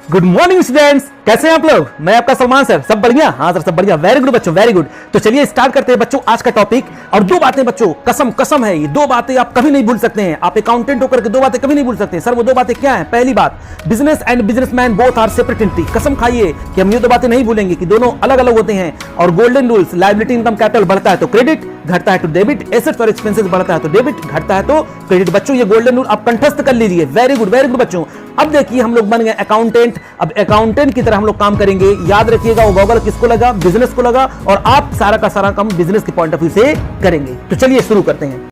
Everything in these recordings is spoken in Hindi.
गुड मॉर्निंग स्टूडेंट्स, कैसे हैं आप लोग। मैं आपका सलमान सर। सब बढ़िया? हाँ सर, सब बढ़िया। वेरी गुड बच्चों, वेरी गुड। तो चलिए स्टार्ट करते हैं बच्चों आज का टॉपिक। और दो बातें बच्चों, कसम कसम है, ये दो बातें आप कभी नहीं भूल सकते हैं। आप अकाउंटेंट होकर के दो बातें कभी नहीं भूल सकते हैं। सर वो दो बातें क्या हैं? पहली बात, business and businessman both are separate entity. कसम खाइए कि हम ये दो बातें नहीं भूलेंगे कि दोनों अलग अलग होते हैं। और golden rules, liability income capital बढ़ता है तो क्रेडिट, घटता है तो डेबिट, एसेट्स और एक्सपेंसेस बढ़ता है तो डेबिट, घटता है तो क्रेडिट। बच्चों ये गोल्डन रूल आप कंठस्थ कर लीजिए। वेरी गुड बच्चों। अब देखिए हम लोग बन गए अकाउंटेंट। अब अकाउंटेंट की तरह हम लोग काम करेंगे। याद रखिएगा वो गॉगल किसको लगा? बिजनेस को लगा। और आप सारा का सारा काम बिजनेस के पॉइंट ऑफ व्यू से करेंगे। तो चलिए शुरू करते हैं।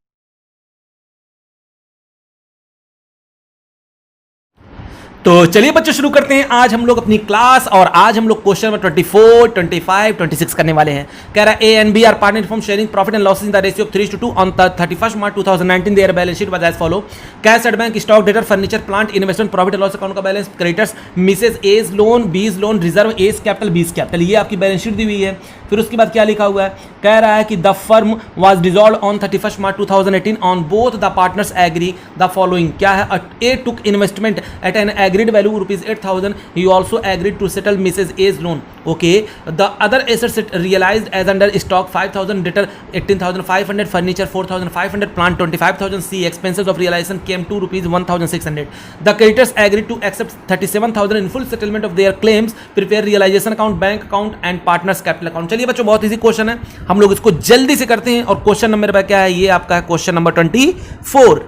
तो चलिए बच्चों शुरू करते हैं आज हम लोग अपनी क्लास। और आज हम लोग क्वेश्चन नंबर 24, 25, 26 करने वाले हैं। कह रहा है A and B are partner firm sharing profit and losses in the ratio of 3:2 on 31 March 2019। Their balance sheet was as follow. Cash at bank, stock, debtor, furniture, plant, investment, profit and loss account का balance, creditors, Mrs as loan, B's loan, reserve, A's capital, B's capital. ये आपकी बैलेंस शीट दी हुई है। फिर उसके बाद क्या लिखा हुआ है? कह रहा है कि the firm was dissolved on 31 March 2018 on both the partners agree the following. क्या है? A took investment at an agreed value ₹8,000. He also agreed to settle Mrs. A's loan. Okay. The other assets realized as under stock 5,000, debtor 18,500, furniture 4,500, plant 25,000. C expenses of realization came to ₹1,600. The creditors agreed to accept 37,000 in full settlement of their claims. Prepare realization account, bank account and partners capital account. चलिए बच्चों बहुत इजी क्वेश्चन है, हम लोग इसको जल्दी से करते हैं। और क्वेश्चन नंबर क्या है? ये आपका है क्वेश्चन नंबर 24।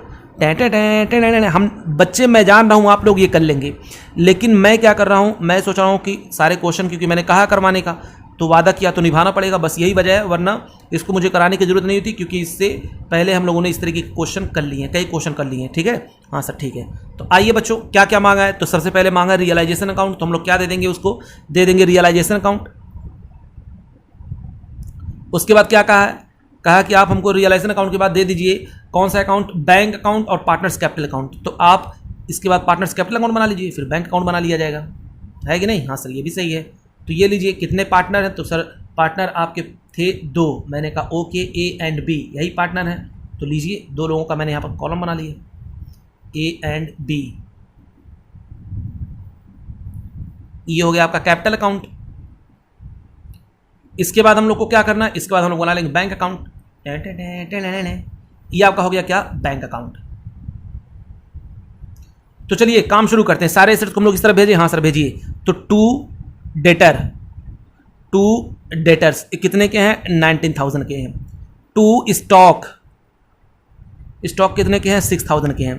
हम बच्चे, मैं जान रहा हूँ आप लोग ये कर लेंगे, लेकिन मैं क्या कर रहा हूँ, मैं सोच रहा हूँ कि सारे क्वेश्चन, क्योंकि मैंने कहा करवाने का तो वादा किया तो निभाना पड़ेगा, बस यही वजह है। वरना इसको मुझे कराने की जरूरत नहीं होती, क्योंकि इससे पहले हम लोगों ने इस तरीके के क्वेश्चन कर लिए हैं, कई क्वेश्चन कर लिए हैं। ठीक है, हाँ सर ठीक है। तो आइए बच्चों, क्या क्या मांगा है? तो सबसे पहले मांगा रियलाइजेशन अकाउंट, तो हम लोग क्या दे देंगे उसको? दे देंगे रियलाइजेशन अकाउंट। उसके बाद क्या कहा है? कहा कि आप हमको रियलाइजेशन अकाउंट के बाद दे दीजिए कौन सा अकाउंट? बैंक अकाउंट और पार्टनर्स कैपिटल अकाउंट। तो आप इसके बाद पार्टनर्स कैपिटल अकाउंट बना लीजिए, फिर बैंक अकाउंट बना लिया जाएगा, है कि नहीं? हाँ सर ये भी सही है। तो ये लीजिए, कितने पार्टनर हैं? तो सर पार्टनर आपके थे दो। मैंने कहा ओके, ए एंड बी यही पार्टनर है। तो लीजिए दो लोगों का मैंने यहाँ पर कॉलम बना लिया, ए एंड बी। ये हो गया आपका कैपिटल अकाउंट। इसके बाद हम लोग को क्या करना है? इसके बाद हम लोग बना लेंगे बैंक अकाउंट। ये आपका हो गया क्या? Bank account. तो चलिए काम शुरू करते हैं। सारे एसेट्स को हम लोग इस तरह भेजिए। हाँ सर भेजिए। तो टू डेटर्स कितने के हैं? 19,000 के हैं। टू स्टॉक कितने के हैं? 6,000 के हैं।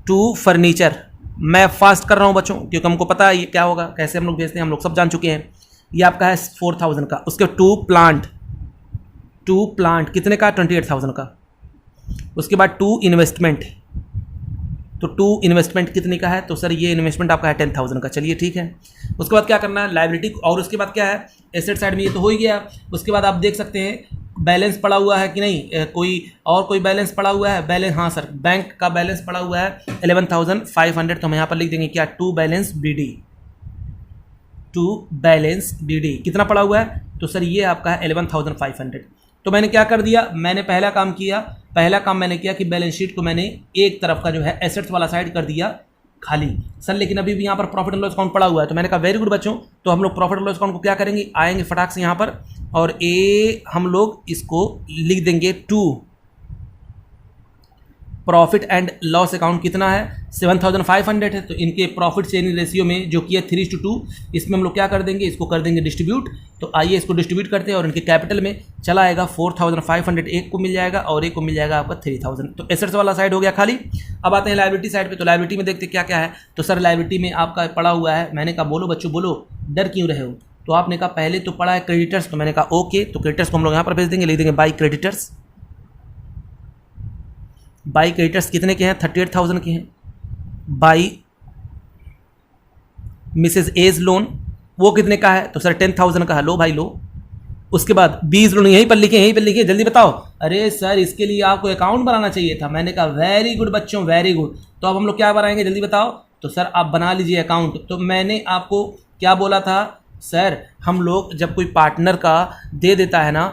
टू फर्नीचर, मैं फास्ट कर रहा हूं बच्चों क्योंकि हमको पता है ये क्या होगा, कैसे हम लोग भेजते हैं, हम लोग सब जान चुके हैं। ये आपका है 4,000 का। उसके टू प्लांट कितने का? 28,000 का। उसके बाद टू इन्वेस्टमेंट, तो टू इन्वेस्टमेंट कितने का है? तो सर ये इन्वेस्टमेंट आपका है 10,000 का। चलिए ठीक है। उसके बाद क्या करना है? लायबिलिटी। और उसके बाद क्या है? एसेट साइड में ये तो हो ही गया। उसके बाद आप देख सकते हैं बैलेंस पड़ा हुआ है कि नहीं, कोई बैलेंस पड़ा हुआ है? बैलेंस, हाँ सर बैंक का बैलेंस पड़ा हुआ है 11,500। तो हम यहाँ पर लिख देंगे क्या? टू बैलेंस बीडी कितना पड़ा हुआ है? तो सर ये आपका है 11,500। तो मैंने क्या कर दिया? मैंने पहला काम मैंने किया कि बैलेंस शीट को मैंने एक तरफ का जो है एसेट्स वाला साइड कर दिया खाली। सर लेकिन अभी भी यहाँ पर प्रॉफिट एंड लॉस अकाउंट पड़ा हुआ है। तो मैंने कहा वेरी गुड बच्चों, तो हम लोग प्रॉफिट एंड लॉस अकाउंट को क्या करेंगे? आएंगे फटाक से यहाँ पर, और ए हम लोग इसको लिख देंगे to profit and loss account. कितना है? 7,500 है। तो इनके प्रॉफिट शेयरिंग रेशियो में जो कि है 3:2, इसमें हम लोग क्या कर देंगे? इसको कर देंगे डिस्ट्रीब्यूट। तो आइए इसको डिस्ट्रीब्यूट करते हैं। और इनके कैपिटल में चला आएगा 4,500, एक को मिल जाएगा और एक को मिल जाएगा आपका 3,000। तो एसेट्स वाला साइड हो गया खाली। अब आते हैं लायबिलिटी साइड पे। तो लायबिलिटी में देखते क्या क्या है। तो सर लायबिलिटी में आपका पड़ा हुआ है, मैंने कहा बोलो बच्चों बोलो, डर क्यों रहे हो? तो आपने कहा पहले तो पड़ा है क्रेडिटर्स। तो मैंने कहा ओके, तो क्रेडिटर्स को हम लोग यहाँ पर भेज देंगे, लिख देंगे बाई क्रेडिटर्स। बाई क्रेडिटर्स कितने के हैं? 38,000 के हैं। बाई मिसेज एज लोन, वो कितने का है? तो सर 10,000 का है। लो भाई लो। उसके बाद बीज लोन यहीं पर लिखे जल्दी बताओ। अरे सर इसके लिए आपको अकाउंट बनाना चाहिए था। मैंने कहा वेरी गुड बच्चों, वेरी गुड। तो अब हम लोग क्या बनाएंगे? जल्दी बताओ। तो सर आप बना लीजिए अकाउंट। तो मैंने आपको क्या बोला था? सर हम लोग जब कोई पार्टनर का दे देता है ना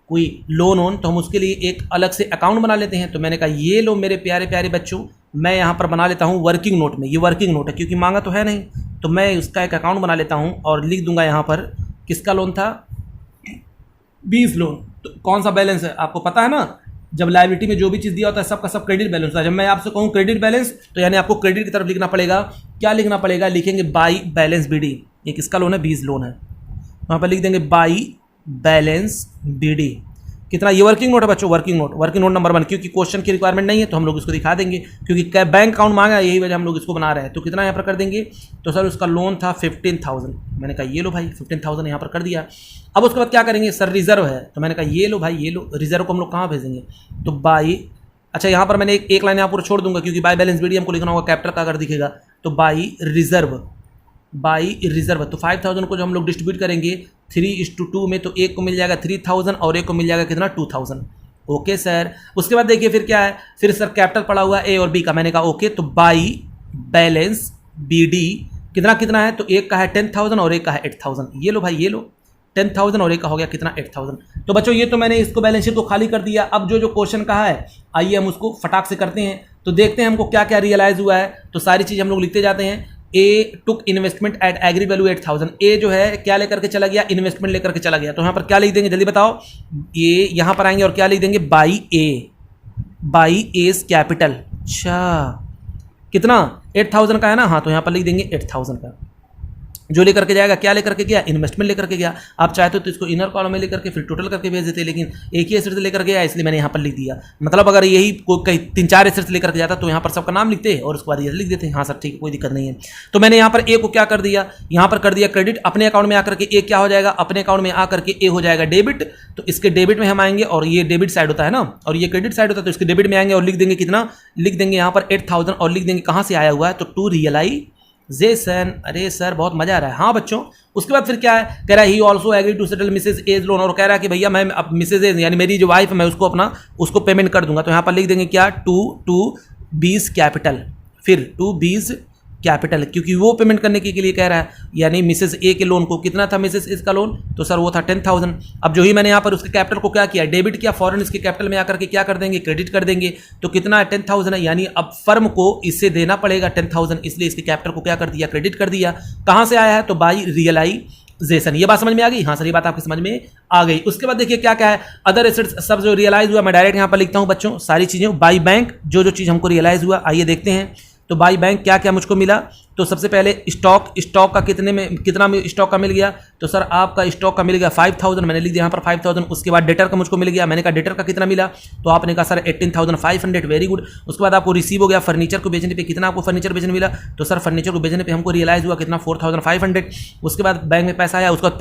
कोई लोन तो हम उसके लिए एक अलग से अकाउंट बना लेते हैं। तो मैंने कहा ये लो मेरे प्यारे प्यारे बच्चों, मैं यहाँ पर बना लेता हूँ वर्किंग नोट में, ये वर्किंग नोट है क्योंकि मांगा तो है नहीं, तो मैं उसका एक अकाउंट बना लेता हूँ और लिख दूंगा यहाँ पर किसका लोन था, 20 लोन। तो कौन सा बैलेंस है आपको पता है ना, जब लायबिलिटी में जो भी चीज़ दिया होता है सबका सब क्रेडिट बैलेंस होता है। जब मैं आपसे कहूँ क्रेडिट बैलेंस तो यानी आपको क्रेडिट की तरफ लिखना पड़ेगा। क्या लिखना पड़ेगा, लिखेंगे बाई बैलेंस बीडी। ये किसका लोन है, 20 लोन है, वहाँ पर लिख देंगे बाई बैलेंस बीडी। कितना, ये वर्किंग नोट है बच्चों, वर्किंग नोट नंबर 1, क्योंकि क्वेश्चन की रिक्वायरमेंट नहीं है तो हम लोग इसको दिखा देंगे, क्योंकि बैंक अकाउंट मांगा है, यही वजह हम लोग इसको बना रहे हैं। तो कितना यहाँ पर कर देंगे, तो सर उसका लोन था 15,000। मैंने कहा ये लो भाई 15,000 यहाँ पर कर दिया। अब उसके बाद क्या करेंगे, सर रिजर्व है, तो मैंने कहा ये लो भाई ये लो। रिजर्व को हम लोग कहाँ भेजेंगे, तो बाई, अच्छा यहाँ पर मैंने एक लाइन यहाँ पर छोड़ दूंगा क्योंकि बाई बैलेंस बीडी हमको लिखना होगा कैपिटल का अगर दिखेगा, तो बाई रिजर्व तो 5,000 को जो हम लोग डिस्ट्रीब्यूट करेंगे 3:2 में, तो एक को मिल जाएगा 3,000 और एक को मिल जाएगा कितना 2,000। Okay sir. उसके बाद देखिए फिर क्या है, फिर सर कैपिटल पड़ा हुआ ए और बी का, मैंने कहा ओके, तो बाई बैलेंस बीडी कितना है, तो एक का है 10,000 और एक का है 8,000। ये लो भाई ये लो 10,000 और एक का हो गया कितना 8,000। तो बच्चों ये तो मैंने इसको बैलेंस शीट को खाली कर दिया। अब जो क्वेश्चन कहा है आइए हम उसको फटाक से करते हैं, तो देखते हैं हमको क्या क्या रियलाइज हुआ है। तो सारी चीज़ हम लोग लिखते जाते हैं। ए took investment eight agree value 8,000। ए जो है क्या लेकर के चला गया, इन्वेस्टमेंट लेकर के चला गया। तो यहाँ पर क्या लिख देंगे जल्दी बताओ, ये यहाँ पर आएंगे और क्या लिख देंगे, बाई एस कैपिटल। अच्छा कितना 8,000 का है ना, हाँ तो यहाँ पर लिख देंगे 8,000 का। जो लेकर के जाएगा क्या लेकर के गया, इन्वेस्टमेंट लेकर के गया। आप चाहते हो तो इसको इनर कॉलम में लेकर के फिर टोटल करके भेज देते, लेकिन एक ही एसेट से लेकर गया इसलिए मैंने यहाँ पर लिख दिया। मतलब अगर यही कोई कहीं 3-4 एसेट से लेकर के जाता तो यहाँ पर सबका नाम लिखते और उसके बाद ये लिख देते। हाँ सर ठीक है, कोई दिक्कत नहीं है। तो मैंने यहाँ पर ए को क्या कर दिया, यहाँ पर कर दिया क्रेडिट, अपने अकाउंट में आकर के ए क्या हो जाएगा, अपने अकाउंट में आकर के ए हो जाएगा डेबिट। तो इसके डेबिट में हम आएंगे और ये डेबिट साइड होता है ना, और ये क्रेडिट साइड होता है, तो इसके डेबिट में आएंगे और लिख देंगे कितना, लिख देंगे यहाँ पर 8,000 और लिख देंगे कहाँ से आया हुआ है, तो टू रियलाइजेशन। अरे सर बहुत मजा आ रहा है। हाँ बच्चों उसके बाद फिर क्या है, कह रहा है he also agree to settle Mrs as loan, और कह रहा है कि भैया मैं अब मिसेज एज यानी मेरी जो वाइफ है मैं उसको पेमेंट कर दूंगा। तो यहाँ पर लिख देंगे क्या, टू बीस कैपिटल, फिर टू बीस कैपिटल, क्योंकि वो पेमेंट करने के लिए कह रहा है, यानी मिसेज ए के लोन को कितना था मिसेज ए का लोन, तो सर वो था 10,000। अब जो ही मैंने यहाँ पर उसके कैपिटल को क्या किया, डेबिट किया, फॉरन इसके कैपिटल में आकर के क्या कर देंगे, क्रेडिट कर देंगे। तो कितना है 10,000 है, यानी अब फर्म को इससे देना पड़ेगा 10,000, इसलिए इसके कैपिटल को क्या कर दिया, क्रेडिट कर दिया। कहाँ से आया है, तो बाई रियलाइजेशन। ये बात समझ में आ गई, हाँ सर ये बात आपकी समझ में आ गई। उसके बाद देखिए क्या क्या है, अदर एसेट्स सब जो रियलाइज हुआ मैं डायरेक्ट यहाँ पर लिखता हूँ बच्चों सारी चीज़ें। बाई बैंक जो चीज़ हमको रियलाइज हुआ, आइए देखते हैं। तो बाई बैंक क्या क्या मुझको मिला, तो सबसे पहले स्टॉक का कितना स्टॉक का मिल गया, तो सर आपका स्टॉक का मिल गया 5,000, मैंने लिख दिया यहाँ पर 5,000। उसके बाद डेटर का मुझको मिल गया, मैंने कहा डेटर का कितना मिला, तो आपने कहा सर 18,500, वेरी गुड। उसके बाद आपको रिसीव हो गया फर्नीचर को बेचने पे, कितना आपको फर्नीचर बेचने मिला, तो सर फर्नीचर को बेचने पे हमको रियलाइज हुआ कितना 4,500। उसके बाद बैंक में पैसा आया, उसके बाद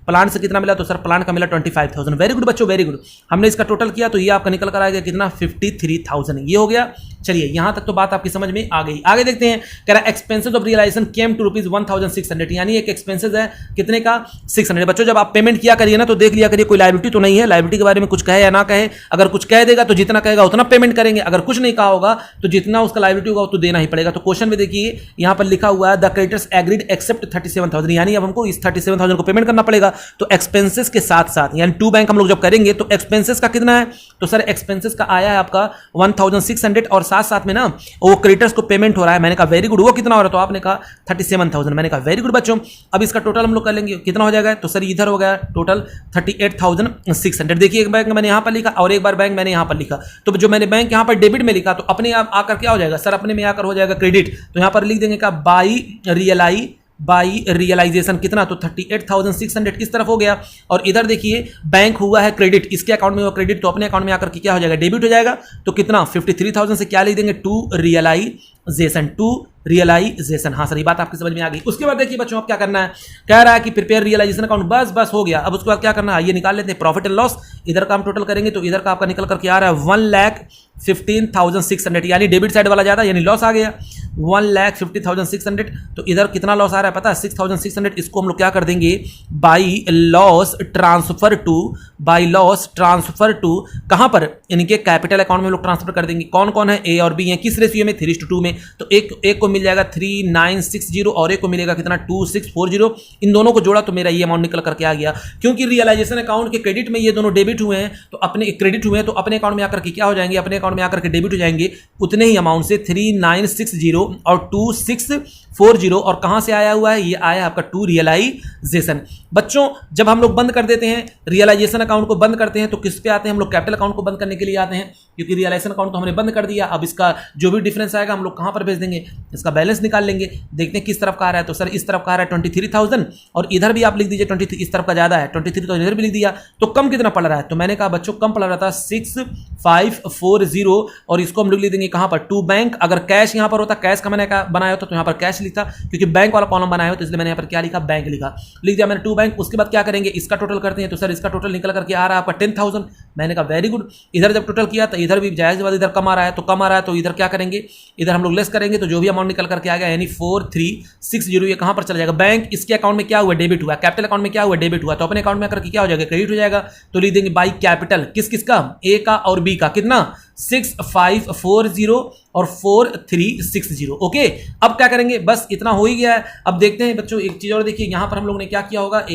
प्लांट से कितना मिला, तो सर प्लांट का मिला 25,000। वेरी गुड बच्चों वेरी गुड। हमने इसका टोटल किया तो ये आपका निकल कर आएगा कितना 53,000, ये हो गया। चलिए यहाँ तक तो बात आपकी समझ में आ गई। आगे देखते हैं, कह रहा है expenses of realisation came to ₹1,600, यानी एक एक्सपेंसेस है कितने का 600। बच्चों जब आप पेमेंट किया करिए ना तो देख लिया करिए कोई लायबिलिटी तो नहीं है, लायबिलिटी के बारे में कुछ कहे या ना कहे, अगर कुछ कह देगा तो जितना कहेगा उतना पेमेंट करेंगे, अगर कुछ नहीं कहा होगा तो जितना उसका लायबिलिटी होगा तो देना ही पड़ेगा। तो क्वेश्चन में देखिए यहाँ पर लिखा हुआ है द क्रेडिटर्स एग्रीड एक्सेप्ट 37,000, यानी अब हमको इस 37,000 को पेमेंट करना पड़ेगा। तो एक्सपेंसेस के साथ साथ यानी टू बैंक हम लोग जब करेंगे तो एक्सपेंसेस का कितना है, तो सर एक्सपेंसेस का आया है आपका 1,600 और साथ साथ में ना वो क्रेडिटर्स को पेमेंट हो रहा है। मैंने कहा वेरी गुड, वो कितना हो रहा है, तो आपने कहा 37,000, मैंने कहा वेरी गुड बच्चों। अब इसका टोटल हम लोग कर लेंगे कितना हो जाएगा, तो सर इधर हो गया टोटल 38,600। देखिए एक बैंक मैंने यहाँ पर लिखा और एक बार बैंक मैंने यहाँ पर लिखा, तो जो मैंने बैंक यहाँ पर डेबिट में लिखा तो अपने आप आकर क्या हो जाएगा, सर अपने में आकर हो जाएगा क्रेडिट। तो यहाँ पर लिख देंगे का बाई रियलाइजेशन कितना, तो 38,600 किस तरफ हो गया, और इधर देखिए बैंक हुआ है क्रेडिट, इसके अकाउंट में हुआ क्रेडिट तो अपने अकाउंट में आकर के क्या हो जाएगा, डेबिट हो जाएगा। तो कितना 53,000 से क्या लिख देंगे, टू रियलाइजेशन। हाँ सर ये बात आपकी समझ में आ गई। उसके बाद देखिए बच्चों अब क्या करना है, कह रहा है कि प्रिपेयर रियलाइजेशन अकाउंट, बस हो गया। अब उसके बाद क्या करना है, ये निकाल लेते हैं प्रॉफिट एंड लॉस। इधर का हम टोटल करेंगे तो इधर का आपका निकल करके आ रहा है 1,15,600, यानी डेबिट साइड वाला ज्यादा यानी लॉस आ गया। 1,50,600। तो इधर कितना लॉस आ रहा है पता है, 6,600। इसको हम लोग क्या कर देंगे, बाई लॉस ट्रांसफर टू कहां पर, इनके कैपिटल अकाउंट में लोग ट्रांसफर कर देंगे। कौन कौन है, ए और बी हैं, किस रेशियो में, 3:2 में। तो एक को मिल जाएगा 3960 और एक को मिलेगा कितना 2640। इन दोनों को जोड़ा तो मेरा ये अमाउंट निकल करके आ गया। क्योंकि रियलाइजेशन अकाउंट के क्रेडिट में ये दोनों डेबिट हुए हैं, तो अपने क्रेडिट हुए हैं तो अपने अकाउंट में आकर के क्या हो जाएंगे, अपने अकाउंट में आकर के डेबिट हो जाएंगे उतने ही अमाउंट से 3960 और 2640। और कहां से आया हुआ है, ये आया आपका टू रियलाइजेशन। बच्चों जब हम लोग बंद कर देते हैं रियलाइजेशन अकाउंट को, बंद करते हैं तो किस पे आते हैं हम लोग, कैपिटल अकाउंट को बंद करने के लिए आते हैं। क्योंकि रियलाइजेशन अकाउंट तो हमने बंद कर दिया, अब इसका जो भी डिफरेंस आएगा हम लोग कहां पर भेज देंगे, इसका बैलेंस निकाल लेंगे। देखते हैं किस तरफ का आ रहा है, तो सर इस तरफ का आ रहा है 23,000 और इधर भी आप लिख दीजिए 23, इस तरफ का ज्यादा है 23 तो इधर भी लिख दिया। तो कम कितना पड़ रहा है, तो मैंने कहा बच्चों कम पड़ रहा था 6540 और इसको हम लोग लिख देंगे कहां पर, टू बैंक। अगर कैश यहां पर होता, कैश का मैंने बनाया होता तो यहां पर कैश लिखा, क्योंकि बैंक वाला कॉलम बनाया हो तो इसलिए मैंने यहां पर क्या लिखा, बैंक लिख दिया मैंने टू बैंक। उसके बाद क्या करेंगे, इसका टोटल करते हैं। तो सर इसका टोटल निकल करके आ रहा है आपका 10,000। मैंने कहा वेरी गुड। इधर जब टोटल किया तो इधर भी जायज बात, इधर कम आ रहा है तो कम आ रहा है, तो इधर क्या करेंगे, इधर हम लोग लेस करेंगे तो जो भी अमाउंट निकल करके आ गया यानी 4360 ये कहां पर चला जाएगा, बैंक। इसके अकाउंट में क्या हुआ, डेबिट हुआ। कैपिटल अकाउंट में क्या हुआ, डेबिट हुआ। तो अपने अकाउंट में आकर के क्या हो जाएगा, क्रेडिट हो जाएगा। तो लिख देंगे बाई कैपिटल, किस किस का, ए का और बी का, कितना 6540 और 4360। ओके, अब क्या करेंगे, बस इतना हो ही गया है। अब देखते हैं बच्चों एक चीज और देखिए, यहां पर हम लोग ने क्या किया होगा,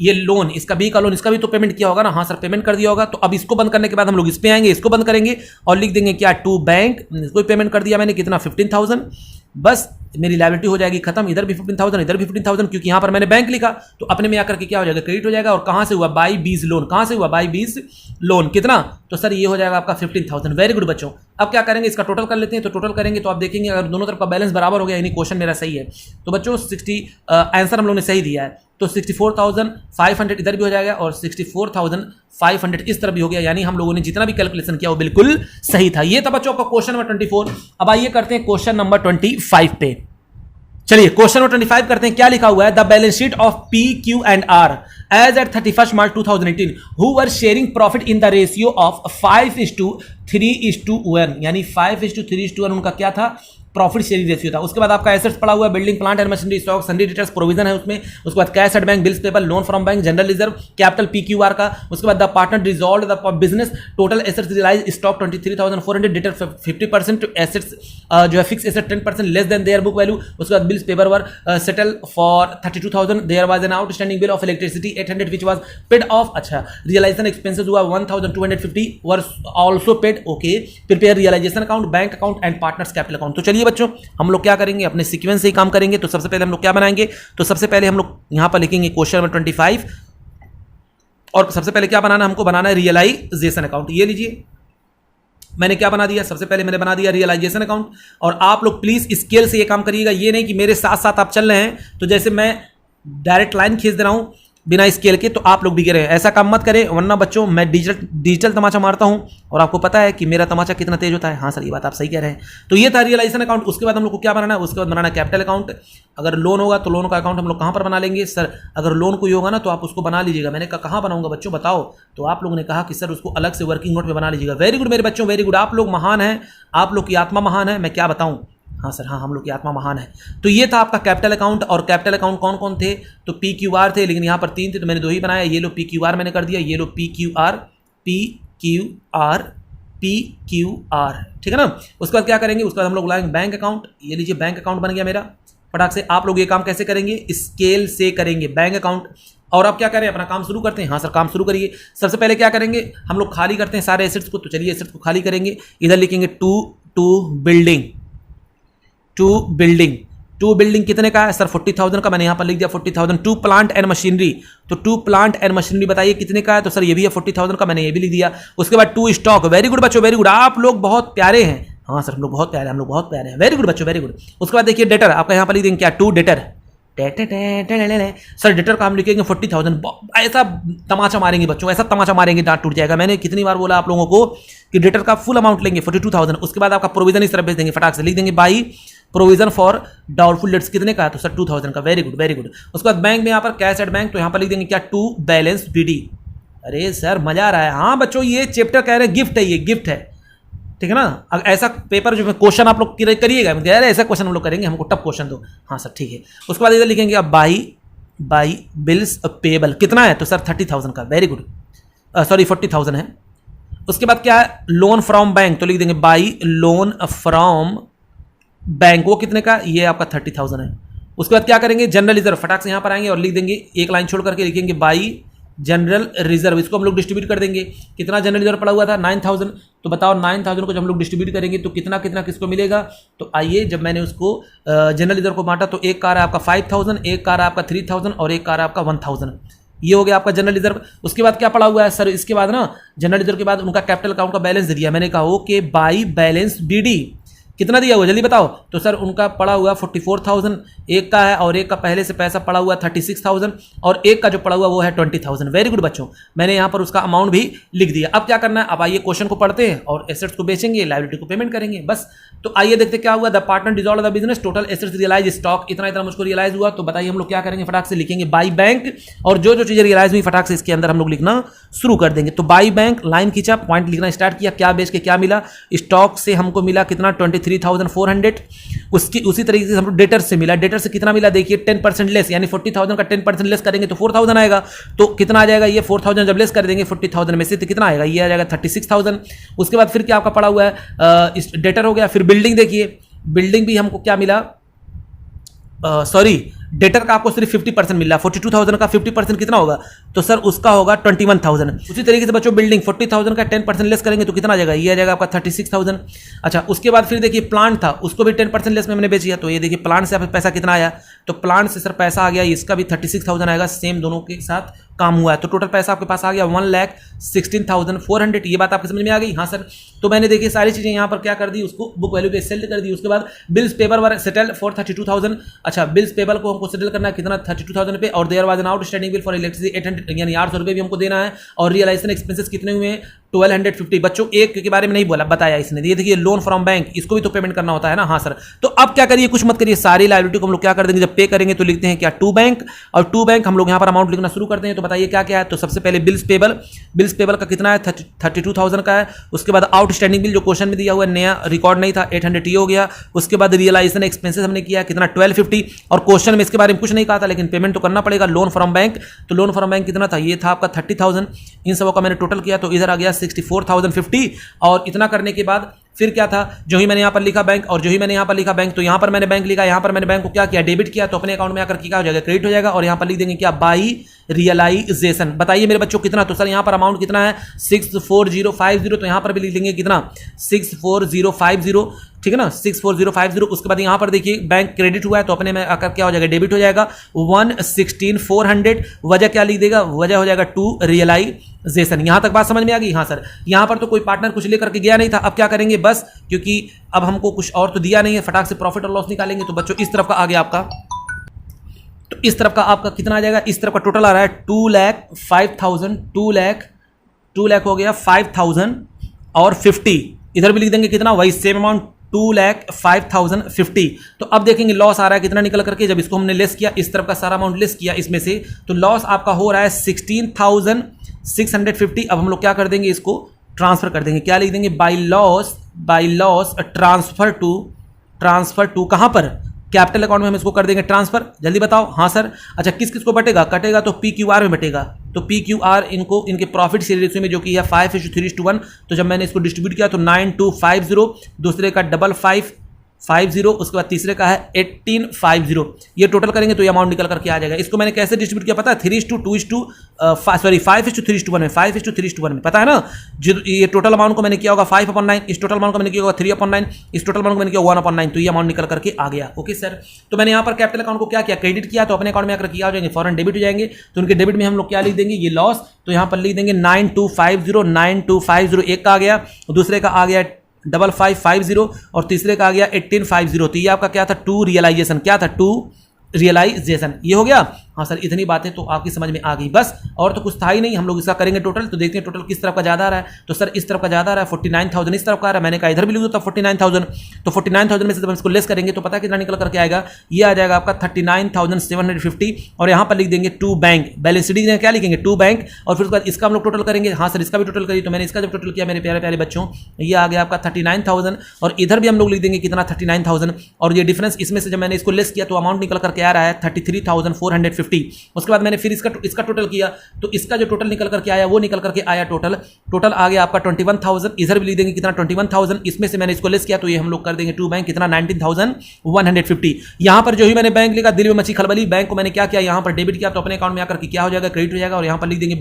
ये लोन, इसका बी का लोन, इसका भी तो पेमेंट किया होगा ना, हाँ सर पेमेंट कर दिया होगा। तो अब इसको बंद करने के बाद हम लोग इस पे आएंगे, इसको बंद करेंगे और लिख देंगे क्या, टू बैंक। इसको पेमेंट कर दिया मैंने, कितना 15,000। बस मेरी लायबिलिटी हो जाएगी खत्म, इधर भी 15,000 इधर भी 15,000, क्योंकि यहां पर मैंने बैंक लिखा तो अपने में आकर के क्या हो जाएगा, क्रेडिट हो जाएगा। और कहां से हुआ, बाई 20 लोन। कहां से हुआ, बाई 20 लोन, कितना, तो सर ये हो जाएगा आपका 15,000। वेरी गुड बच्चों। अब क्या करेंगे, इसका टोटल कर लेते हैं। तो टोटल करेंगे तो आप देखेंगे अगर दोनों तरफ का बैलेंस बराबर हो गया यानी क्वेश्चन मेरा सही है। तो बच्चों 60 आंसर हम लोग ने सही दिया है। तो 64,500 इधर भी हो जाएगा और 64,500 इस तरफ भी हो गया, यानी हम लोगों ने जितना भी कैलकुलेशन किया वो बिल्कुल सही था। ये था बच्चों आपका क्वेश्चन नंबर 24। अब आइए करते हैं क्वेश्चन नंबर 25 पे। चलिए क्वेश्चन नंबर 25 करते हैं। क्या लिखा हुआ है, the balance sheet of P Q and R as at 31 March 2018 who were sharing profit in the ratio of 5:3:1, यानी 5:3:1 उनका क्या था, प्रॉफिट शेयरिंग रेशियो था। उसके बाद आपका एसेट्स पड़ा हुआ है, building plant and machinery, stock, sundry details, provision है उसमें। उसके बाद cash at bank, bills payable, loan from bank, general reserve, capital PQR का। उसके बाद the partner dissolved the business, total assets realise, stock 23,400, detail 50%, assets जो है fix asset 10% less than their book value. उसके बाद bills paper were settle for 32,000, there was an outstanding bill of electricity 800 which was paid off. अच्छा, रियलाइजेशन एक्सपेंसेस हुआ 1,250 were also paid. Okay, prepare realisation account, bank account and partners capital account. तो चलिए बच्चों हम लोग क्या करेंगे, अपने सीक्वेंस से ही काम करेंगे। तो सबसे पहले हम लोग क्या बनाएंगे, तो सबसे पहले हम लोग यहां पर लिखेंगे क्वेश्चन नंबर 25 और सबसे पहले क्या बनाना है, हमको बनाना है रियलाइजेशन अकाउंट। ये लीजिए मैंने क्या बना दिया, सबसे पहले मैंने बना दिया रियलाइजेशन अकाउंट। और आप लोग प्लीज स्केल से ये काम करिएगा, ये नहीं कि मेरे साथ साथ आप चल रहे हैं तो जैसे मैं डायरेक्ट लाइन खींच दे रहा हूं बिना स्केल के, तो आप लोग भी करें, ऐसा काम मत करें वरना बच्चों मैं डिजिटल तमाचा मारता हूं और आपको पता है कि मेरा तमाचा कितना तेज होता है। हाँ सर ये बात आप सही कह रहे हैं। तो ये था रियलाइजेशन अकाउंट। उसके बाद हम लोग को क्या बनाना है, उसके बाद बनाना कैपिटल अकाउंट। अगर लोन होगा तो लोन का अकाउंट हम लोग कहां पर बना लेंगे, सर अगर लोन कोई होगा ना तो आप उसको बना लीजिएगा। मैंने कहा कहां बनाऊंगा बच्चों बताओ, तो आप लोगों ने कहा कि सर उसको अलग से वर्किंग नोट में बना लीजिएगा। वेरी गुड मेरे बच्चों, वेरी गुड, आप लोग महान हैं, आप लोग की आत्मा महान है, मैं क्या बताऊं। हाँ सर हाँ, हम लोग की आत्मा महान है। तो ये था आपका कैपिटल अकाउंट। और कैपिटल अकाउंट कौन कौन थे, तो PQR थे, लेकिन यहाँ पर 3 थे तो मैंने 2 ही बनाया। ये लो PQR मैंने कर दिया, ये लो PQR, ठीक है ना। उसके बाद क्या करेंगे, उसके बाद हम लोग लाएंगे बैंक अकाउंट। ये लीजिए बैंक अकाउंट बन गया मेरा फटाक से। आप लोग ये काम कैसे करेंगे, स्केल से करेंगे बैंक अकाउंट। और अब क्या करें, अपना काम शुरू करते हैं। हाँ सर काम शुरू करिए। सबसे पहले क्या करेंगे, हम लोग खाली करते हैं सारे एसेट्स को। तो चलिए एसेट्स को खाली करेंगे। इधर लिखेंगे टू बिल्डिंग कितने का है सर, 40,000 का, मैंने यहां पर लिख दिया 40,000। टू प्लांट एंड मशीनरी, तो टू प्लांट एंड मशीनरी बताइए कितने का है, तो सर ये भी है 40,000 का, मैंने ये भी लिख दिया। उसके बाद टू स्टॉक, वेरी गुड बच्चों वेरी गुड, आप लोग बहुत प्यारे हैं। हाँ सर हम लोग बहुत प्यारे हैं, हम लोग बहुत प्यारे हैं, वेरी गुड बच्चों वेरी गुड। उसके बाद देखिए डेटर, आपका यहां पर लिख देंगे क्या, टू डेटर। सर डेटर का हम लिखेंगे 40,000। ऐसा तमाचा मारेंगे बच्चों, ऐसा तमाचा मारेंगे दांत टूट जाएगा। मैंने कितनी बार बोला आप लोगों को कि डेटर का फुल अमाउंट लेंगे 42,000। उसके बाद आपका प्रोविजन इस तरफ भेज देंगे, फटाक से लिख देंगे by provision for doubtful debts कितने का है, तो सर 2,000 का, वेरी गुड वेरी गुड। उसके बाद बैंक में यहाँ पर कैश एट बैंक, तो यहाँ पर लिख देंगे क्या, टू बैलेंस BD। अरे सर मजा आ रहा है। हाँ बच्चों ये चैप्टर कह रहे हैं गिफ्ट है, ये गिफ्ट है। ठीक है ना। अगर ऐसा पेपर जो क्वेश्चन आप लोग करिएगा, यार ऐसा क्वेश्चन हम लोग करेंगे, हमको टफ क्वेश्चन दो। हाँ सर ठीक है। उसके बाद इधर लिखेंगे अब बाई बिल्स पेबल कितना है, तो सर 30,000 का, वेरी गुड, सॉरी 40,000 है। उसके बाद क्या है, लोन फ्रॉम बैंक, तो लिख देंगे बाई लोन फ्रॉम बैंक, वो कितने का, ये आपका 30,000 है। उसके बाद क्या करेंगे, जनरल रिजर्व, फटाक से यहाँ पर आएंगे और लिख देंगे, एक लाइन छोड़ करके लिखेंगे बाई जनरल रिजर्व, इसको हम लोग डिस्ट्रीब्यूट कर देंगे। कितना जनरल रिजर्व पड़ा हुआ था, 9,000, तो बताओ 9,000 को जब हम लोग डिस्ट्रीब्यूट करेंगे तो कितना कितना किसको मिलेगा। तो आइए, जब मैंने उसको जनरल रिजर्व को बांटा तो एक कार है आपका 5,000, एक कार है आपका 3,000 और एक कार है आपका 1,000, ये हो गया आपका जनरल रिजर्व। उसके बाद क्या पड़ा हुआ है सर, इसके बाद ना जनरल रिजर्व के बाद उनका कैपिटल अकाउंट का बैलेंस दिया, मैंने कहा ओके बाई बैलेंस बीडी, कितना दिया हुआ जल्दी बताओ। तो सर उनका पड़ा हुआ 44,000 एक का है, और एक का पहले से पैसा पड़ा हुआ 36,000, और एक का जो पड़ा हुआ वो है 20,000। वेरी गुड बच्चों, मैंने यहाँ पर उसका अमाउंट भी लिख दिया। अब क्या करना है, अब आइए क्वेश्चन को पढ़ते हैं और एसेट्स को बेचेंगे, लायबिलिटी को पेमेंट करेंगे, बस। तो आइए देखते क्या हुआ, the partner dissolve the business, total assets realise stock, इतना मुझको रियलाइज हुआ। तो बताइए हम लोग क्या करेंगे, फटाक से लिखेंगे बाई बैंक, और जो जो चीजें रियलाइज हुई फटाक से इसके अंदर हम लोग लिखना शुरू कर देंगे। तो बाई बैंक, लाइन खींचा, पॉइंट लिखना स्टार्ट किया, क्या बेच के क्या मिला, स्टॉक से हमको मिला कितना 23,400, उसकी उसी तरीके से हमको डेटर से मिला, डेटर से कितना मिला देखिए 10% लेस, यानी 40,000 का 10% लेस करेंगे तो 4,000 आएगा। तो कितना आ जाएगा, ये 4,000 जब लेस कर देंगे 40,000 में से तो कितना आएगा, ये आ जाएगा 36,000। उसके बाद फिर क्या आपका पड़ा हुआ है, डेटर हो गया। फिर बिल्डिंग देखिए, बिल्डिंग भी हमको क्या मिला, सॉरी डेटर का आपको सिर्फ 50% मिल रहा है, 42,000 का 50% कितना होगा, तो सर उसका होगा 21,000। उसी तरीके से बच्चों बिल्डिंग 40,000 का 10% लेस करेंगे तो कितना आ जाएगा, ये आ जाएगा आपका 36,000। अच्छा उसके बाद फिर देखिए प्लांट था, उसको भी 10% लेस में मैंने बेच दिया, तो ये देखिए प्लांट से पैसा कितना आया, तो प्लांट से सर पैसा आ गया, इसका भी 36,000 आएगा, सेम दोनों के साथ काम हुआ है। तो टोटल पैसा आपके पास आ गया 1,16,400। ये बात आपके समझ में आ गई, हाँ सर। तो मैंने देखिए सारी चीजें यहाँ पर क्या कर दी, उसको बुक वैल्यू पे सेल कर दी। उसके बाद bills paper were settle for 32,000। अच्छा बिल्स पेबल को हमको सेटल करना है कितना 32,000 पे, और there was an outstanding bill for electricity 800 यानी 800 रुपये भी हमको देना है, और रियलाइजेशन एक्सपेंसेस कितने हुए हैं 1250। बच्चों एक के बारे में नहीं बोला, बताया इसने, ये देखिए लोन फ्रॉम बैंक, इसको भी तो पेमेंट करना होता है ना, हाँ सर। तो अब क्या करिए, कुछ मत करिए, सारी लायबिलिटी को हम लोग क्या कर देंगे, जब पे करेंगे तो लिखते हैं क्या टू बैंक, और टू बैंक हम लोग यहाँ पर अमाउंट लिखना शुरू करते हैं। तो बताइए क्या क्या है, तो सबसे पहले बिल्स पेबल, बिल्स पेबल का कितना है 32,000 का है। उसके बाद आउटस्टैंडिंग बिल जो क्वेश्चन में दिया हुआ है, नया रिकॉर्ड नहीं था, 800 ये हो गया। उसके बाद रियलाइजेशन एक्सपेंसेस हमने किया कितना 1250, और क्वेश्चन में इसके बारे में कुछ नहीं कहा था, लेकिन पेमेंट तो करना पड़ेगा। लोन फ्रॉम बैंक, तो लोन फ्रॉम बैंक कितना था, ये था आपका 30,000। इन सबों का मैंने टोटल किया तो इधर आ गया 64,050, और इतना करने के बाद फिर क्या था, जो ही मैंने यहाँ पर लिखा बैंक, और जो ही मैंने यहाँ पर लिखा बैंक, तो यहाँ पर मैंने बैंक लिखा, यहाँ पर मैंने बैंक को क्या किया, डेबिट किया, तो अपने अकाउंट में आकर क्या हो जाएगा, क्रेडिट हो जाएगा। और यहाँ पर लिख देंगे क्या, बाई रियलाइजेशन। बताइए मेरे बच्चों कितना, तो सर यहाँ पर अमाउंट कितना है 64050, तो यहाँ पर भी लिख देंगे कितना 64050, ठीक है ना 64050। उसके बाद यहाँ पर देखिए बैंक क्रेडिट हुआ है, तो अपने में आकर क्या हो जाएगा, डेबिट हो जाएगा 116,400। वजह क्या लिख देगा, वजह हो जाएगा टू रियलाइजेशन। यहाँ तक बात समझ में आ गई, हाँ सर। यहाँ पर तो कोई पार्टनर कुछ लेकर के गया नहीं था, अब क्या करेंगे बस, क्योंकि अब हमको कुछ और तो दिया नहीं है, फटाक से प्रॉफिट और लॉस निकालेंगे। तो बच्चों इस तरफ का आ गया आपका, तो इस तरफ का आपका कितना आ जाएगा, इस तरफ का टोटल आ रहा है 2,05,000, 2 लाख हो गया 5,000 और 50। इधर भी लिख देंगे कितना, वही सेम अमाउंट 2,05,050। तो अब देखेंगे लॉस आ रहा है कितना निकल करके, जब इसको हमने लेस किया, इस तरफ का सारा अमाउंट लेस किया इसमें से, तो लॉस आपका हो रहा है 16,650। अब हम लोग क्या कर देंगे, इसको ट्रांसफर कर देंगे, क्या लिख देंगे, बाई लॉस ट्रांसफर टू कहां पर, कैपिटल अकाउंट में हम इसको कर देंगे ट्रांसफर। जल्दी बताओ, हाँ सर। अच्छा किस किस को बटेगा, कटेगा तो PQR में बटेगा, तो PQR इनको इनके प्रॉफिट शेयर रेशियो में जो कि है 5:3:1, तो जब मैंने इसको डिस्ट्रीब्यूट किया तो 9250, दूसरे का 5550, उसके बाद तीसरे का है 1850। ये टोटल करेंगे तो ये अमाउंट निकल करके आ जाएगा। इसको मैंने कैसे डिस्ट्रीब्यूट किया पता है, 5:3:1 में, 5:3:1 में, पता है ना। जो ये टोटल अमाउंट को मैंने किया होगा 5/9, इस टोटल अमाउंट को मैंने किया होगा 3/9, इस टोटल अमाउंट को मैंने किया 1/9, तो ये अमाउंट निकल करके आ गया। Okay sir. तो मैंने यहाँ पर कैपिटल अकाउंट को क्या किया, क्रेडिट किया, तो अपने अकाउंट में आकर किया हो जाएंगे, फॉरन डेबिट हो जाएंगे। तो उनके डेबिट में हम लोग क्या लिख देंगे, ये लॉस, तो यहाँ पर लिख देंगे 9250 एक का आ गया, दूसरे का आ गया 5550, और तीसरे का आ गया 1850। तो ये आपका क्या था, टू रियलाइजेशन, क्या था टू रियलाइजेशन, ये हो गया। हाँ सर इतनी बातें तो आपकी समझ में आ गई बस, और तो कुछ था ही नहीं। हम लोग इसका करेंगे टोटल, तो देखते हैं टोटल किस तरफ का ज़्यादा आ रहा है। तो सर इस तरफ का ज़्यादा आ रहा है, 49,000 इस तरफ का आ रहा है। मैंने कहा इधर भी लिख दो तब 49,000, तो 49,000 में से जब हम इसको लेस करेंगे तो पता कितना निकल करके आएगा, ये आ जाएगा आपका 39,750। और यहाँ पर लिख देंगे टू बैंक, बैलेंस शीट में क्या लिखेंगे, टू बैंक, और फिर उसके बाद इसका हम लोग टोटल करेंगे। हाँ सर इसका भी टोटल करिए, तो मैंने इसका जब टोटल किया मेरे प्यारे प्यारे बच्चों, ये आ गया आपका 39,000, और इधर भी हम लोग लिख देंगे कितना 39,000, और ये डिफरेंस इसमें से जब मैंने इसको लेस किया तो अमाउंट निकल करके आ रहा है 33,450। उसके बाद मैंने फिर इसका टोटल किया, तो इसका जो टोटल निकल करके आया वो निकल करके आया टोटल आ गया आपका 21,000। इधर भी लिख देंगे कितना 21,000, इसमें से मैंने इसको लेस किया तो ये हम लोग कर देंगे टू बैंक कितना 19,150। यहां पर जो ही मैंने बैंक लिखा दिल में मची खलबली, बैंक को मैंने क्या किया, यहां पर डेबिट किया तो अपने अकाउंट में आकर क्या हो जाएगा, क्रेडिट हो जाएगा। और यहां पर लिख देंगे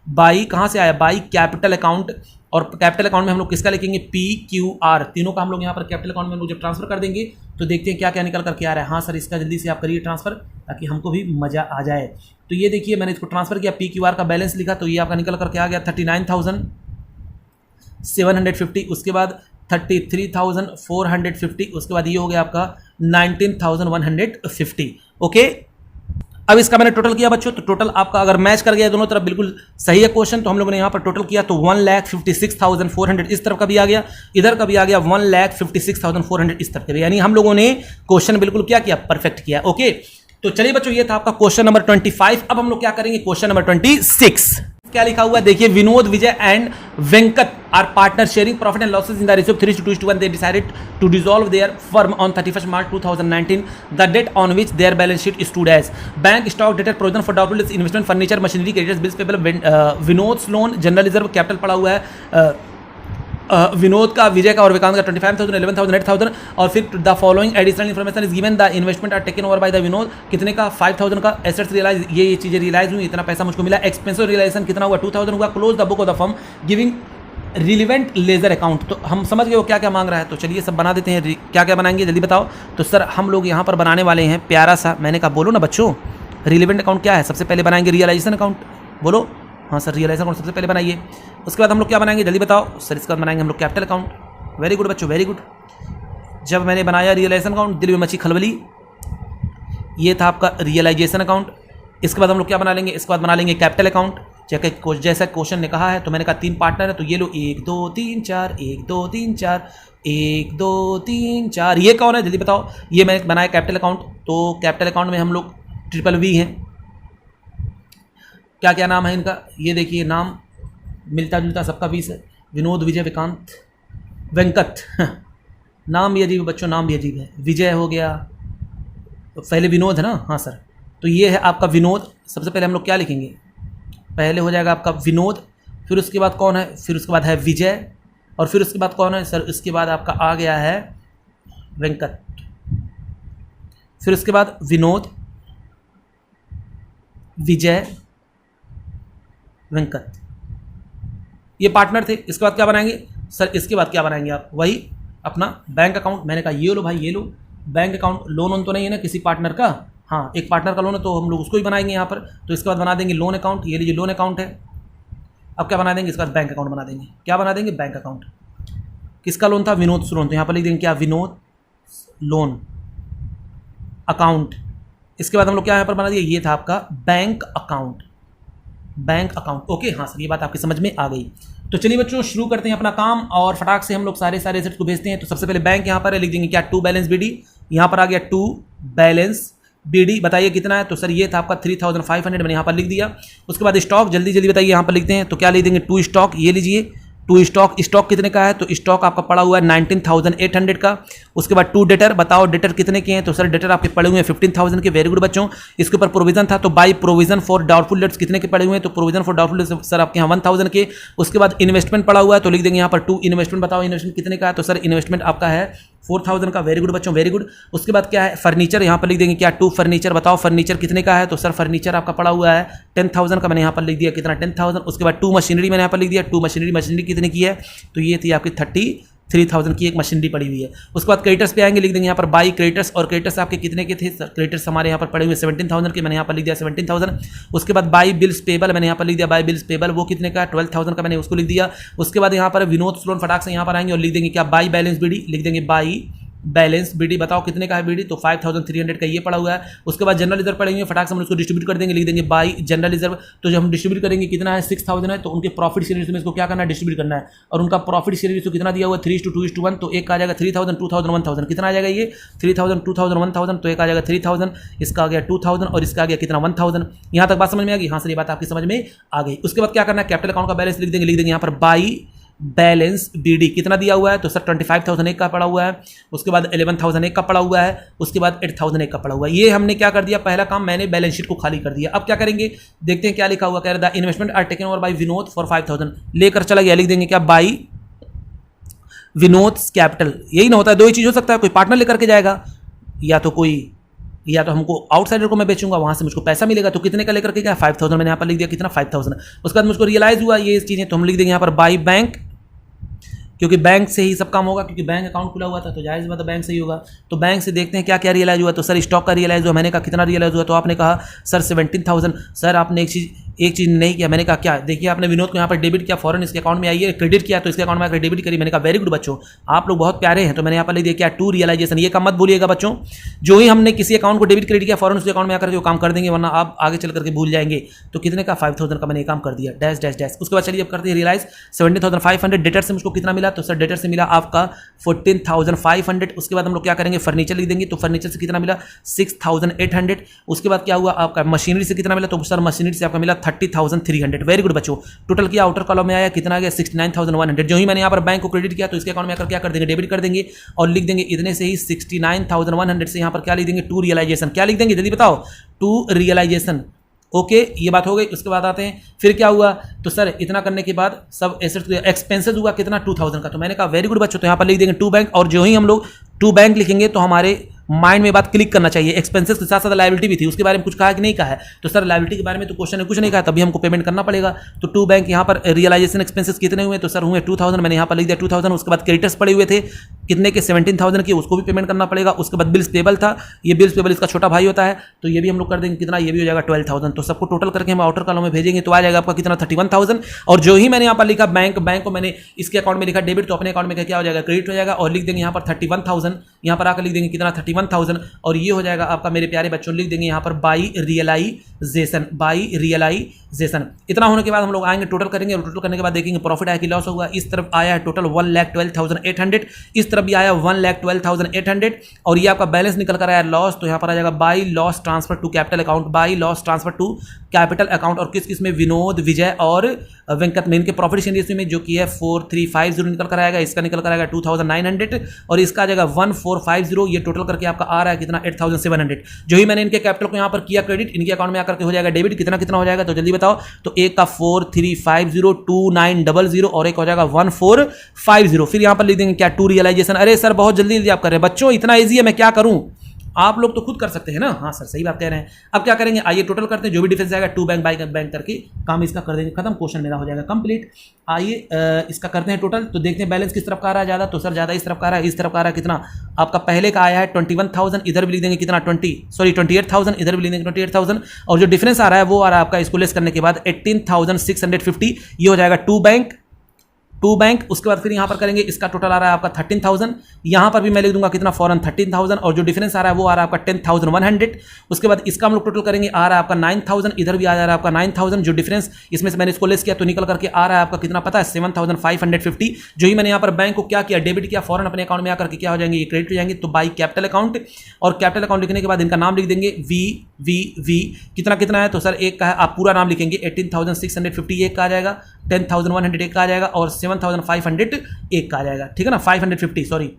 बाई कहां से आया, बाई कैपिटल अकाउंट, और कैपिटल अकाउंट में हम लोग किसका लिखेंगे, PQR, तीनों का हम लोग यहाँ पर कैपिटल अकाउंट में हम लोग जब ट्रांसफर कर देंगे तो देखते हैं क्या क्या निकल करके आ रहा है। हाँ सर इसका जल्दी से आप करिए ट्रांसफर ताकि हमको भी मजा आ जाए। तो ये देखिए मैंने इसको ट्रांसफर किया, PQR का बैलेंस लिखा तो ये आपका निकल करके आ गया 39,750, उसके बाद 33,450, उसके बाद ये हो गया आपका 19,150। ओके, अब इसका मैंने टोटल किया बच्चों, तो टोटल आपका अगर मैच कर गया दोनों तरफ बिल्कुल सही है क्वेश्चन, तो हम लोगों ने यहाँ पर टोटल किया तो 1,56,400 इस तरफ का भी आ गया, इधर का भी आ गया 1,56,400 इस तरफ का भी, यानी हम लोगों ने क्वेश्चन बिल्कुल क्या किया, परफेक्ट किया। ओके, तो चलिए बच्चों ये था आपका क्वेश्चन नंबर 25। अब हम लोग क्या करेंगे, क्वेश्चन नंबर 26। क्या लिखा हुआ है देखिए, Vinod, Vijay and Venkat are partner sharing profit and losses in the ratio 3:2:1. They decided to dissolve their firm on 31st March 2019. The date on which their balance sheet stood as bank stock, debtor, provision for doubtful investment, furniture, machinery, creditors, bills payable, Vinod loan, general reserve, capital पड़ा हुआ है विनोद का, विजय का और विकांत का 25,000, 11,000, 8,000, और फिर the following additional information is given, the investment are taken over by the Vinod, कितने का 5,000 का एसेट्स रियलाइज, ये चीज़ें रियलाइज हुई, इतना पैसा मुझको मिला, एक्सपेंसिव रियलाइजेशन कितना हुआ 2,000 हुआ, close the book of the firm giving relevant ledger account. तो हम समझ गए वो क्या क्या मांग रहा है, तो चलिए सब बना देते हैं। क्या क्या बनाएंगे जल्दी बताओ। तो सर हम लोग यहाँ पर बनाने वाले हैं प्यारा सा, मैंने कहा बोलो ना बच्चों, रिलीवेंट अकाउंट क्या है, सबसे पहले बनाएंगे रियलाइजेशन अकाउंट, बोलो। हाँ सर रियलाइजेशन अकाउंट सबसे पहले बनाइए। उसके बाद हम लोग क्या बनाएंगे जल्दी बताओ। सर इसके बाद बनाएंगे हम लोग कैपिटल अकाउंट। वेरी गुड बच्चों, वेरी गुड। जब मैंने बनाया रियलाइजेशन अकाउंट दिल में मची खलबली, ये था आपका रियलाइजेशन अकाउंट। इसके बाद हम लोग क्या बना लेंगे, इसके बाद बना लेंगे कैपिटल अकाउंट। जैसा क्वेश्चन ने कहा है, तो मैंने कहा 3 पार्टनर है, तो ये लो 1 2 3 4, 1 2 3 4, 1 2 3 4, ये कौन है जल्दी बताओ। ये मैंने बनाया कैपिटल अकाउंट। तो कैपिटल अकाउंट में हम लोग VVV हैं। क्या क्या नाम है इनका, ये देखिए नाम मिलता जुलता सबका 20 है, विनोद, विजय, विकांत, वेंकट नाम भी अजीब है बच्चों, नाम भी अजीब है। विजय हो गया, तो पहले विनोद है ना, हाँ सर, तो ये है आपका विनोद। सबसे पहले हम लोग क्या लिखेंगे, पहले हो जाएगा आपका विनोद, फिर उसके बाद कौन है, फिर उसके बाद है विजय, और फिर उसके बाद कौन है सर, उसके बाद आपका आ गया है वेंकट, फिर उसके बाद विनोद, विजय, वेंकट, ये पार्टनर थे। इसके बाद क्या बनाएंगे सर, इसके बाद क्या बनाएंगे आप, वही अपना बैंक अकाउंट। मैंने कहा ये लो भाई, ये लो बैंक अकाउंट। लोन तो नहीं है ना किसी पार्टनर का, हाँ एक पार्टनर का लोन है तो हम लोग उसको ही बनाएंगे यहाँ पर। तो इसके बाद बना देंगे लोन अकाउंट, ये लीजिए लोन अकाउंट है। अब क्या बना देंगे, इसके बाद बैंक अकाउंट बना देंगे। क्या बना देंगे, बैंक अकाउंट। किसका लोन था, विनोद लोन, तो यहाँ पर लिख देंगे क्या, विनोद लोन अकाउंट। इसके बाद हम लोग क्या यहाँ पर बना दिए, ये था आपका bank account, bank account. Okay हाँ सर, ये बात आपकी समझ में आ गई। तो चलिए बच्चों शुरू करते हैं अपना काम, और फटाक से हम लोग सारे एसेट्स को भेजते हैं। तो सबसे पहले बैंक यहाँ पर है, लिख देंगे क्या, टू बैलेंस BD। यहाँ पर आ गया टू बैलेंस BD, बताइए कितना है। तो सर ये था आपका 3,500, मैंने यहाँ पर लिख दिया। उसके बाद स्टॉक, जल्दी जल्दी बताइए, यहाँ पर लिखते हैं। तो क्या लिख देंगे, टू स्टॉक, ये लीजिए टू स्टॉक। स्टॉक कितने का है, तो स्टॉक आपका पड़ा हुआ है 19,800 का। उसके बाद टू डेटर, बताओ डेटर कितने के हैं। तो सर डेटर आपके पड़े हुए हैं 15,000 के। वेरी गुड बच्चों। इसके ऊपर प्रोविजन था, तो by provision for doubtful debts कितने के पड़े हुए हैं, तो provision for doubtful debts sir आपके यहाँ 1,000 के। उसके बाद इन्वेस्टमेंट पड़ा हुआ है, तो लिख देंगे यहाँ पर टू इन्वेस्टमेंट। बताओ इन्वेस्टमेंट कितने का है, तो सर इन्वेस्टमेंट आपका है 4,000 का। वेरी गुड बच्चों, वेरी गुड। उसके बाद क्या है, फर्नीचर, यहाँ पर लिख देंगे क्या, टू फर्नीचर। बताओ फर्नीचर कितने का है, तो सर फर्नीचर आपका पड़ा हुआ है 10,000 का। मैंने यहाँ पर लिख दिया कितना, 10,000। उसके बाद टू मशीनरी मैंने यहाँ पर लिख दिया, टू मशीनरी। मशीनरी कितने की है, तो ये थी आपकी 33,000 की एक मशीनरी पड़ी हुई है। उसके बाद क्रेडिटर्स पे आएंगे, लिख देंगे यहाँ पर बाई क्रेडिटर्स। और क्रेडिटर्स आपके कितने के थे, क्रेडिटर्स हमारे यहाँ पर पड़े हुए 17,000 के। मैंने यहाँ पर लिख दिया 17,000। उसके बाद बाई बिल्स पेबल, मैंने यहाँ पर लिख दिया बाई बिल्स पेबल, वो कितने का, 12,000 का, मैंने उसको लिख दिया। उसके बाद यहाँ पर विनोद लोन, फटाक से यहाँ पर आएंगे और लिख देंगे क्या, बाई बैलेंस BD। लिख देंगे बाई बैलेंस बीडी बताओ कितने का है बीडी, तो 5300 का ये पड़ा हुआ है। उसके बाद जनरल रिजर्व पड़ेंगे, फटाक से हम उसको डिस्ट्रीब्यूट कर देंगे, लिख देंगे बाई जनरल रिजर्व। तो जब हम डिस्ट्रीब्यूट करेंगे कितना है 6000 है, तो उनके प्रॉफिट शेयर में इसको क्या करना है डिस्ट्रीब्यूट करना है। और उनका प्रॉफिट शेयर तो कितना दिया हुआ है 3:2:1, तो एक आ जाएगा 3000 2000 1000, कितना आ जाएगा ये 3000 2000 1000, तो एक आ जाएगा 3000, इसका आ गया 2000 और इसका आ गया कितना 1000। यहाँ तक बात समझ में आ गई? हाँ सर ये बात आपकी समझ में आ गई। उसके बाद क्या करना है कैपिटल अकाउंट का बैलेंस लिख देंगे यहाँ पर बाई बैलेंस बीडी कितना दिया हुआ है, तो सर 25000 एक का पड़ा हुआ है, उसके बाद 11000 एक का पड़ा हुआ है, उसके बाद 8000 एक का पड़ा हुआ है। ये हमने क्या कर दिया, पहला काम मैंने बैलेंस शीट को खाली कर दिया। अब क्या करेंगे देखते हैं क्या लिखा हुआ, कह रहा था investment are taken over by Vinod for 5000, लेकर चला गया, लिख देंगे क्या बाई विनोद कैपिटल। यही ना होता है, दो ही चीज हो सकता है, कोई पार्टनर लेकर के जाएगा या तो हमको आउटसाइडर को मैं बेचूंगा, वहां से मुझको पैसा मिलेगा। तो कितने का लेकर के क्या 5000 मैंने यहाँ पर लिख दिया, कितना 5000। उसके बाद मुझको रियलाइज हुआ ये चीजें, तो हम लिख देंगे यहाँ पर बाई बैंक, क्योंकि बैंक से ही सब काम होगा, क्योंकि बैंक अकाउंट खुला हुआ था तो जायज़ बात है बैंक से ही होगा। तो बैंक से देखते हैं क्या क्या रियलाइज हुआ। तो सर स्टॉक का रियलाइज हुआ, मैंने कहा कितना रियलाइज हुआ, तो आपने कहा सर 17000। सर आपने एक चीज़ नहीं किया, मैंने कहा क्या, देखिए आपने विनोद को यहाँ पर डेबिट किया, फॉरन इसके अकाउंट में आइए, क्रेडिट किया तो इसके अकाउंट में आकर डेबिट करी। मैंने कहा वेरी गुड बच्चों, आप लोग बहुत प्यारे हैं। तो मैंने यहाँ पर लिख दिया क्या टू रियलाइजेशन, ये काम मत भूलिएगा बच्चों, जो ही हमने किसी अकाउंट को डेबिट क्रेडिट किया फॉरन उसके अकाउंट में आकर जो काम कर देंगे, वरना आप आगे चल करके भूल जाएंगे। तो कितने का 5000 का मैंने काम कर दिया, डैश डैश डैश। उसके बाद चलिए अब करते हैं रियलाइज 17500। डेटर से मुझको कितना मिला, तो सर डेटर से मिला आपका 14500। उसके बाद हम लोग क्या करेंगे फर्नीचर लिख देंगे, तो फर्नीचर से कितना मिला 6800। उसके बाद क्या हुआ आपका मशीनरी से कितना मिला, तो सर मशीनरी से आपका मिला 30300। वेरी गुड बच्चों, टोटल किया आउटर कॉलम में आया कितना आ गया 69100। जो ही मैंने यहाँ पर बैंक को क्रेडिट किया तो इसके अकाउंट में आकर क्या कर देंगे डेबिट कर देंगे और लिख देंगे इतने से ही 69100 से यहाँ पर क्या लिख देंगे टू रियलाइजेशन। क्या लिख देंगे जल्दी बताओ, टू रियलाइजेशन। ओके ये बात हो गई। उसके बाद आते हैं फिर क्या हुआ, तो सर इतना करने के बाद सब एसेट्स एक्सपेंसेस हुआ कितना 2000 का। तो मैंने कहा वेरी गुड बच्चों, तो यहाँ पर लिख देंगे टू बैंक, और जो ही हम लोग टू बैंक लिखेंगे तो हमारे माइंड में बात क्लिक करना चाहिए। एक्सपेंसेस के साथ साथ लायबिलिटी भी थी, उसके बारे में कुछ कहा कि नहीं कहा है, तो सर लायबिलिटी के बारे में तो क्वेश्चन ने कुछ नहीं कहा, तभी हमको पेमेंट करना पड़ेगा। तो टू बैंक यहाँ पर रियलाइजेशन एक्सपेंसेस कितने हुए, तो सर हुए 2000, मैंने यहाँ पर लिख दिया 2000। उसके बाद क्रेडिटर्स पड़े हुए थे कितने के 17000 के, उसको भी पेमेंट करना पड़ेगा। उसके बाद बिल्स पेबल था, ये बिल्स पेबल इसका छोटा भाई होता है, तो ये भी हम लोग कर देंगे कितना, ये भी हो जाएगा 12000। तो सबको टोटल करके हम आउटर कॉलम में भेजेंगे तो आ जाएगा आपका कितना 31000। और जो ही मैंने यहाँ पर लिखा बैंक को मैंने इसके अकाउंट में लिखा डेबिट, तो अपने अकाउंट में क्या हो जाएगा क्रेडिट हो जाएगा, और लिख देंगे यहाँ पर 31000। यहाँ पर आकर लिख देंगे कितना 31000, और ये हो जाएगा आपका मेरे प्यारे बच्चों, लिख देंगे यहाँ पर बाई रियलाइजेशन। इतना होने के बाद हम लोग आएंगे टोटल करेंगे, और टोटल करने के बाद देखेंगे प्रॉफिट आया कि लॉस होगा। इस तरफ आया है टोटल 1,12,800, इस तरफ भी आया 1,12,800, और ये आपका बैलेंस निकल कर आया लॉस। तो यहाँ पर आ जाएगा by loss transfer to capital account, by loss transfer to capital account. और किस किस में, विनोद, विजय और वेंकट में, इनके प्रॉफिट शेयर में जो कि है 4350 निकल कर आएगा, इसका निकल कर आएगा 2900, और इसका आ जाएगा 1450। ये टोटल करके आपका आ रहा है कितना 8700। जो ही मैंने इनके कैपिटल को यहाँ पर किया क्रेडिट, इनके अकाउंट में आकर के हो जाएगा डेबिट, कितना कितना हो जाएगा तो जल्दी बताओ। तो एक का 43502900 और एक हो जाएगा 1450। फिर यहाँ पर लिख देंगे क्या टू रियलाइजेशन। अरे सर बहुत जल्दी जल्दी आप कर रहे हैं बच्चों, इतना ईजी है मैं क्या करूं, आप लोग तो खुद कर सकते हैं ना। हाँ सर सही बात कह रहे हैं। अब क्या करेंगे आइए टोटल करते हैं, जो भी डिफरेंस आएगा टू बैंक बाई बैंक करके काम इसका कर देंगे खत्म, क्वेश्चन मेरा हो जाएगा कंप्लीट। आइए इसका करते हैं टोटल, तो देखते हैं बैलेंस किस तरफ का आ रहा है ज़्यादा, तो सर ज़्यादा इस तरफ का आ रहा है। इस तरफ का आ रहा है कितना आपका पहले का आया है 21000, इधर भी लिख देंगे कितना 28000, इधर भी लिख देंगे 28000, और जो डिफरेंस आ रहा है वो आ रहा है आपका इसको लेस करने के बाद 18650। ये हो जाएगा टू बैंक। उसके बाद फिर यहाँ पर करेंगे, इसका टोटल आ रहा है आपका 13000, यहाँ पर भी मैं लिख दूंगा कितना फॉरन 13000, और जो डिफरेंस आ रहा है वो आ रहा है आपका 10100। उसके बाद इसका हम लोग टोटल करेंगे, आ रहा है आपका 9000, इधर भी आ जा रहा है आपका 9000। जो डिफरेंस इसमें से मैंने इसको लेस किया तो निकल करके आ रहा है आपका कितना पता है 7550। जो ही मैंने यहाँ पर बैंक को क्या किया डेबिट किया, फॉरन अपने अकाउंट में आकर के क्या हो जाएंगे ये क्रेडिट हो जाएंगे। तो बाई कैपिटल अकाउंट, और कैपिटल अकाउंट लिखने के बाद इनका नाम लिख देंगे वी कितना कितना है, तो सर एक का है आप पूरा नाम लिखेंगे 18650 एक का आ जाएगा, 10100 एक का आ जाएगा, और 7500 एक का आ जाएगा, ठीक है ना 7550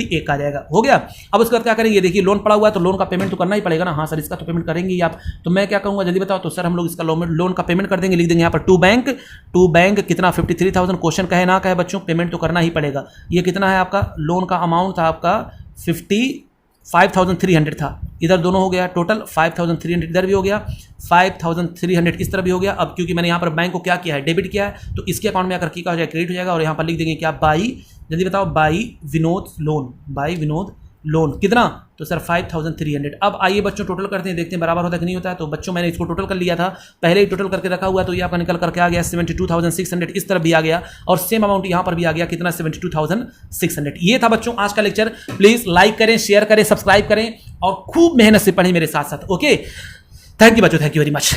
एक का आ जाएगा, हो गया। अब उसके बाद क्या करेंगे, देखिए लोन पड़ा हुआ है तो लोन का पेमेंट तो करना ही पड़ेगा ना। हाँ सर इसका तो पेमेंट करेंगे ही आप, तो मैं क्या कहूँगा जल्दी बताओ। तो सर हम लोग इसका लोन का पेमेंट कर देंगे, लिख देंगे यहाँ पर टू बैंक कितना 53000। क्वेश्चन कहे ना कहे बच्चों पेमेंट तो करना ही पड़ेगा। ये कितना है आपका लोन का अमाउंट था आपका 5300 था, इधर दोनों हो गया टोटल 5300, इधर भी हो गया 5300, इस तरह भी हो गया। अब क्योंकि मैंने यहाँ पर बैंक को क्या किया है डेबिट किया है, तो इसके अकाउंट में आकर क्या हो जाएगा क्रेडिट हो जाएगा, और यहाँ पर लिख देंगे क्या बाई, जल्दी बताओ, by Vinod loan, by Vinod loan कितना, तो सर 5300। अब आइए बच्चों टोटल करते हैं, देखते हैं बराबर होता है कि नहीं होता है। तो बच्चों मैंने इसको टोटल कर लिया था, पहले ही टोटल करके रखा हुआ, तो ये आपका निकल करके आ गया 72,600, इस तरफ भी आ गया और सेम अमाउंट यहाँ पर भी आ गया कितना 72,600। ये था बच्चों आज का लेक्चर। प्लीज लाइक करें, शेयर करें, सब्सक्राइब करें और खूब मेहनत से पढ़ें मेरे साथ साथ। ओके, थैंक यू बच्चों, थैंक यू वेरी मच।